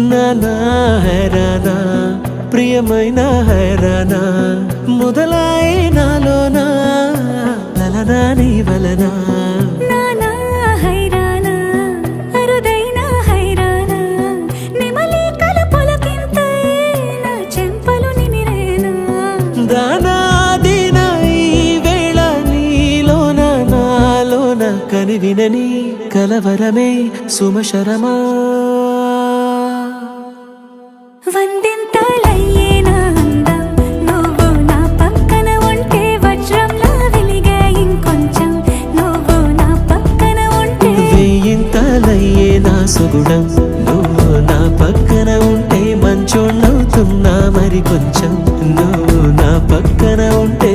నానా హైరానా ప్రియమైన హైరానా మొదలాయి నాలోనా లలనా నీ వలనా నానా హైరానా అరుదైన హైరానా నెమలి కలుపులకింతై నా చెంపలు నిమిరేనా దానా దీనా ఈ వేళ నీలోన నాలోన కనివినని కలవరమే సుమశరమా వందింతలయ్యేనా అందం నువ్వు నా పక్కన ఉంటే వజ్రంలా వెలిగే ఇంకొంచెం నువ్వు నా పక్కన ఉంటే వెయ్యింతలయ్యే నా సుగుణం నువ్వు నా పక్కన ఉంటే మంచోళ్ళవుతున్నా మరి కొంచెం నువ్వు నా పక్కన ఉంటే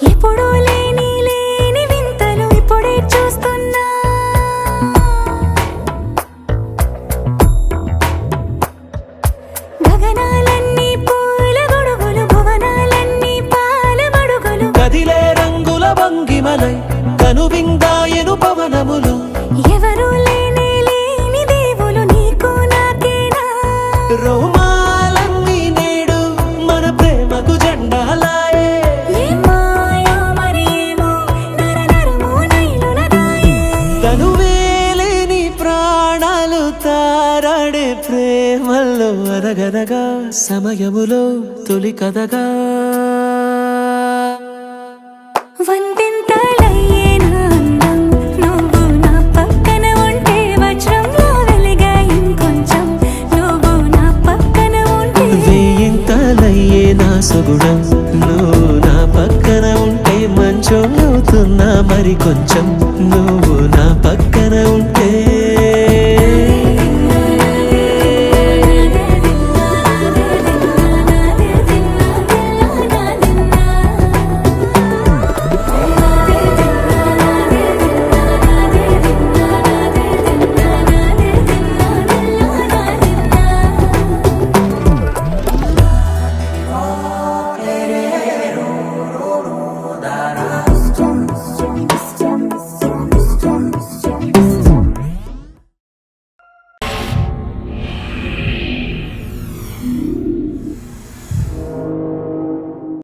ఎప్పుడూ లేని వింతలు ఇప్పుడే చూస్తున్నా గగనాలన్నీ పూల గొడుగులు భువనాలన్నీ పాల మడుగులు కదిలే రంగుల భంగిమలై కనువిందాయను పవనములు ఎవరూ లేని దేవులు నీకు నాకేనా రోమాలన్నీ నేడు మన ప్రేమకు జెండాలాయే మాయా మరేమో నరనరము నైలునదాయే తనువేలేని ప్రాణాలు తారాడే ప్రేమల్లో అరగరగా సమయములో తొలి కథగా వందింతలయ్యేనా అందం నువ్వు నా పక్కన ఉంటే వజ్రంలా వెలిగే ఇంకొంచెం నువ్వు నా పక్కన ఉంటే వెయ్యింతలయ్యే నా సుగుణం నువ్వు నా పక్కన ఉంటే మంచోళ్ళవుతున్నా మరి కొంచెం నువ్వు